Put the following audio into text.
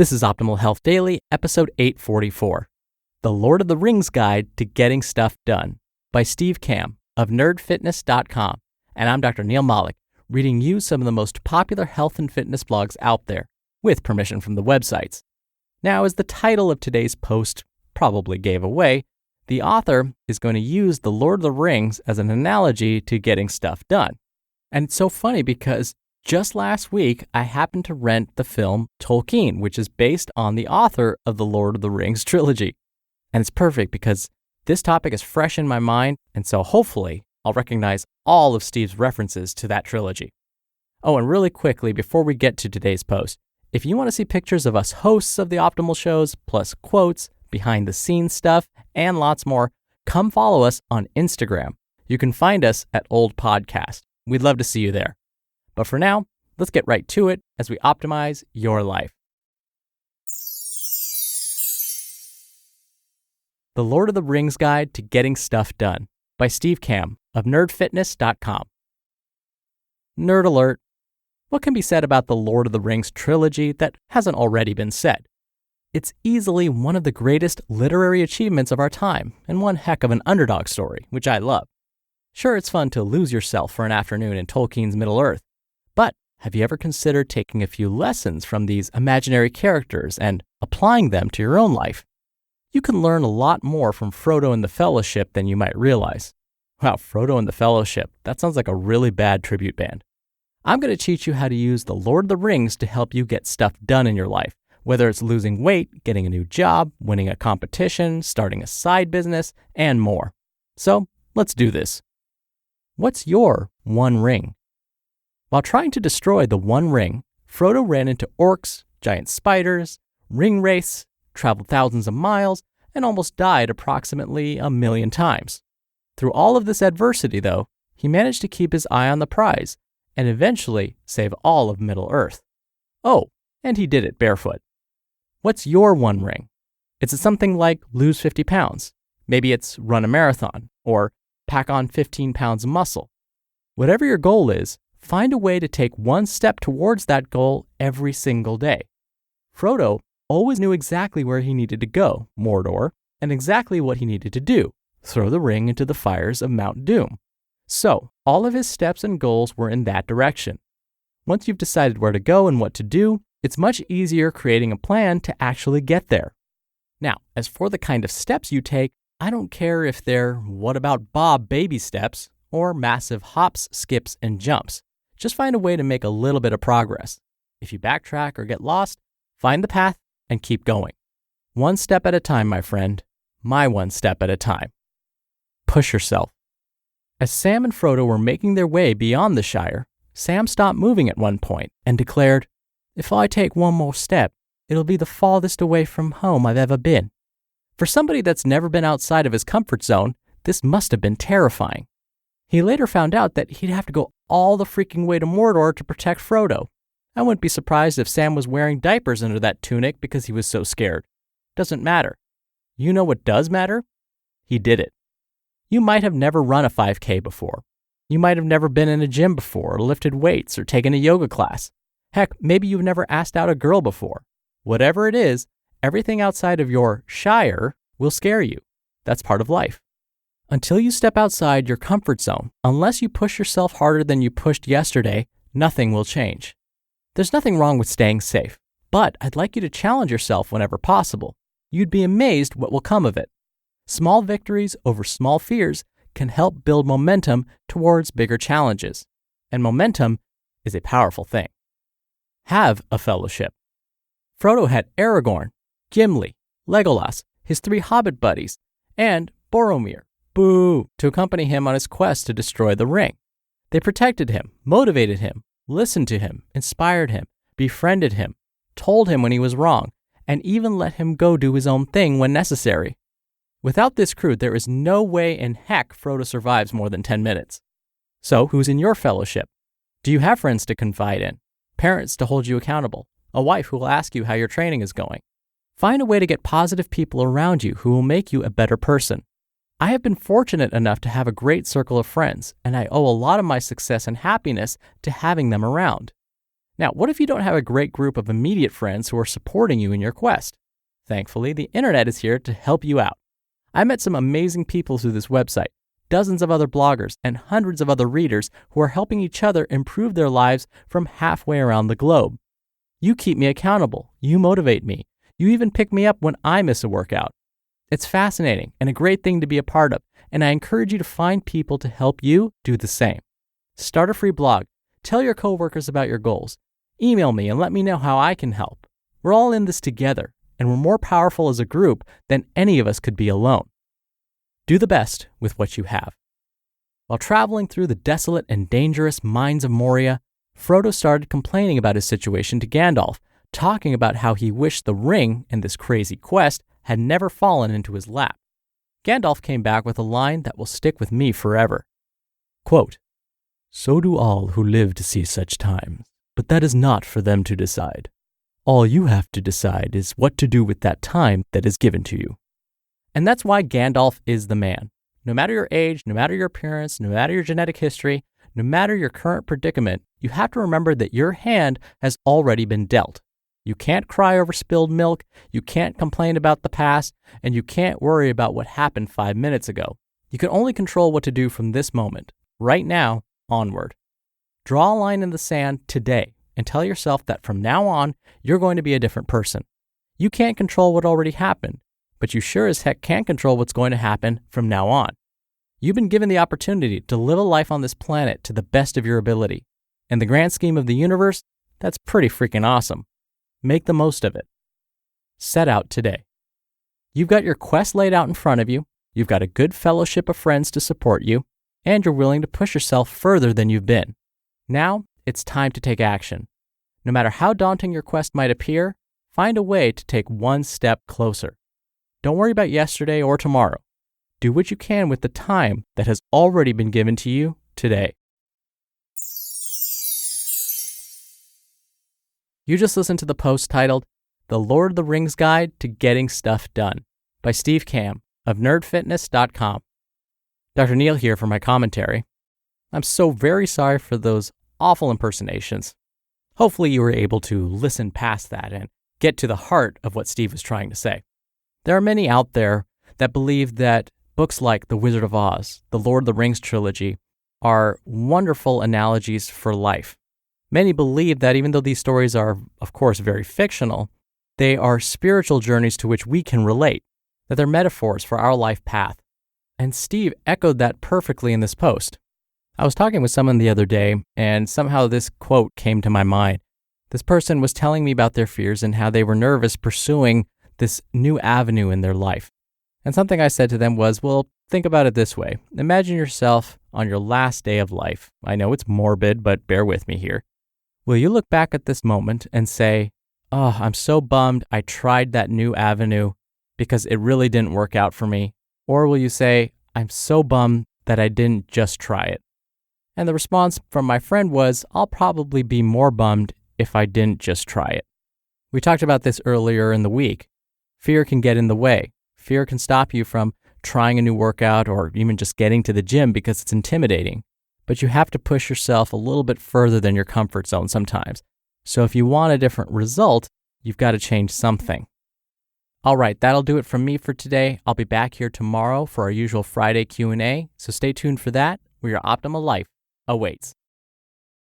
This is Optimal Health Daily, episode 844, The Lord of the Rings Guide to Getting Stuff Done by Steve Kamb of nerdfitness.com. And I'm Dr. Neil Malik, reading you some of the most popular health and fitness blogs out there, with permission from the websites. Now, as the title of today's post probably gave away, the author is going to use The Lord of the Rings as an analogy to getting stuff done. And it's so funny because just last week, I happened to rent the film Tolkien, which is based on the author of the Lord of the Rings trilogy. And it's perfect because this topic is fresh in my mind, and so hopefully I'll recognize all of Steve's references to that trilogy. Oh, and really quickly, before we get to today's post, if you want to see pictures of us hosts of the Optimal shows, plus quotes, behind-the-scenes stuff, and lots more, come follow us on Instagram. You can find us at Old Podcast. We'd love to see you there. But for now, let's get right to it as we optimize your life. The Lord of the Rings Guide to Getting Stuff Done by Steve Kamb of nerdfitness.com. Nerd alert. What can be said about the Lord of the Rings trilogy that hasn't already been said? It's easily one of the greatest literary achievements of our time, and one heck of an underdog story, which I love. Sure, it's fun to lose yourself for an afternoon in Tolkien's Middle-earth, but have you ever considered taking a few lessons from these imaginary characters and applying them to your own life? You can learn a lot more from Frodo and the Fellowship than you might realize. Wow, Frodo and the Fellowship, that sounds like a really bad tribute band. I'm going to teach you how to use the Lord of the Rings to help you get stuff done in your life, whether it's losing weight, getting a new job, winning a competition, starting a side business, and more. So, let's do this. What's your one ring? While trying to destroy the One Ring, Frodo ran into orcs, giant spiders, ring wraiths, traveled thousands of miles, and almost died approximately 1,000,000 times. Through all of this adversity, though, he managed to keep his eye on the prize and eventually save all of Middle-earth. Oh, and he did it barefoot. What's your one ring? Is it something like lose 50 pounds? Maybe it's run a marathon or pack on 15 pounds of muscle. Whatever your goal is, find a way to take one step towards that goal every single day. Frodo always knew exactly where he needed to go, Mordor, and exactly what he needed to do, throw the ring into the fires of Mount Doom. So, all of his steps and goals were in that direction. Once you've decided where to go and what to do, it's much easier creating a plan to actually get there. Now, as for the kind of steps you take, I don't care if they're what about Bob baby steps or massive hops, skips, and jumps. Just find a way to make a little bit of progress. If you backtrack or get lost, find the path and keep going. One step at a time, my friend. My one step at a time. Push yourself. As Sam and Frodo were making their way beyond the Shire, Sam stopped moving at one point and declared, "If I take one more step, it'll be the farthest away from home I've ever been." For somebody that's never been outside of his comfort zone, this must have been terrifying. He later found out that he'd have to go all the freaking way to Mordor to protect Frodo. I wouldn't be surprised if Sam was wearing diapers under that tunic because he was so scared. Doesn't matter. You know what does matter? He did it. You might have never run a 5K before. You might have never been in a gym before or lifted weights or taken a yoga class. Heck, maybe you've never asked out a girl before. Whatever it is, everything outside of your Shire will scare you. That's part of life. Until you step outside your comfort zone, unless you push yourself harder than you pushed yesterday, nothing will change. There's nothing wrong with staying safe, but I'd like you to challenge yourself whenever possible. You'd be amazed what will come of it. Small victories over small fears can help build momentum towards bigger challenges. And momentum is a powerful thing. Have a fellowship. Frodo had Aragorn, Gimli, Legolas, his 3 hobbit buddies, and Boromir, to accompany him on his quest to destroy the ring. They protected him, motivated him, listened to him, inspired him, befriended him, told him when he was wrong, and even let him go do his own thing when necessary. Without this crew, there is no way in heck Frodo survives more than 10 minutes. So, who's in your fellowship? Do you have friends to confide in? Parents to hold you accountable? A wife who will ask you how your training is going? Find a way to get positive people around you who will make you a better person. I have been fortunate enough to have a great circle of friends, and I owe a lot of my success and happiness to having them around. Now, what if you don't have a great group of immediate friends who are supporting you in your quest? Thankfully, the internet is here to help you out. I met some amazing people through this website, dozens of other bloggers, and hundreds of other readers who are helping each other improve their lives from halfway around the globe. You keep me accountable. You motivate me. You even pick me up when I miss a workout. It's fascinating and a great thing to be a part of, and I encourage you to find people to help you do the same. Start a free blog. Tell your coworkers about your goals. Email me and let me know how I can help. We're all in this together, and we're more powerful as a group than any of us could be alone. Do the best with what you have. While traveling through the desolate and dangerous mines of Moria, Frodo started complaining about his situation to Gandalf, talking about how he wished the ring in this crazy quest had never fallen into his lap. Gandalf came back with a line that will stick with me forever. Quote, "So do all who live to see such times, but that is not for them to decide. All you have to decide is what to do with that time that is given to you." And that's why Gandalf is the man. No matter your age, no matter your appearance, no matter your genetic history, no matter your current predicament, you have to remember that your hand has already been dealt. You can't cry over spilled milk, you can't complain about the past, and you can't worry about what happened 5 minutes ago. You can only control what to do from this moment, right now, onward. Draw a line in the sand today and tell yourself that from now on, you're going to be a different person. You can't control what already happened, but you sure as heck can control what's going to happen from now on. You've been given the opportunity to live a life on this planet to the best of your ability. In the grand scheme of the universe, that's pretty freaking awesome. Make the most of it. Set out today. You've got your quest laid out in front of you, you've got a good fellowship of friends to support you, and you're willing to push yourself further than you've been. Now, it's time to take action. No matter how daunting your quest might appear, find a way to take one step closer. Don't worry about yesterday or tomorrow. Do what you can with the time that has already been given to you today. You just listened to the post titled, "The Lord of the Rings Guide to Getting Stuff Done" by Steve Kamb of nerdfitness.com. Dr. Neil here for my commentary. I'm so very sorry for those awful impersonations. Hopefully you were able to listen past that and get to the heart of what Steve was trying to say. There are many out there that believe that books like The Wizard of Oz, the Lord of the Rings trilogy, are wonderful analogies for life. Many believe that even though these stories are, of course, very fictional, they are spiritual journeys to which we can relate, that they're metaphors for our life path. And Steve echoed that perfectly in this post. I was talking with someone the other day, and somehow this quote came to my mind. This person was telling me about their fears and how they were nervous pursuing this new avenue in their life. And something I said to them was, well, think about it this way. Imagine yourself on your last day of life. I know it's morbid, but bear with me here. Will you look back at this moment and say, "Oh, I'm so bummed I tried that new avenue because it really didn't work out for me"? Or will you say, "I'm so bummed that I didn't just try it"? And the response from my friend was, "I'll probably be more bummed if I didn't just try it." We talked about this earlier in the week. Fear can get in the way. Fear can stop you from trying a new workout or even just getting to the gym because it's intimidating. But you have to push yourself a little bit further than your comfort zone sometimes. So if you want a different result, you've got to change something. All right, that'll do it from me for today. I'll be back here tomorrow for our usual Friday Q&A, so stay tuned for that, where your optimal life awaits.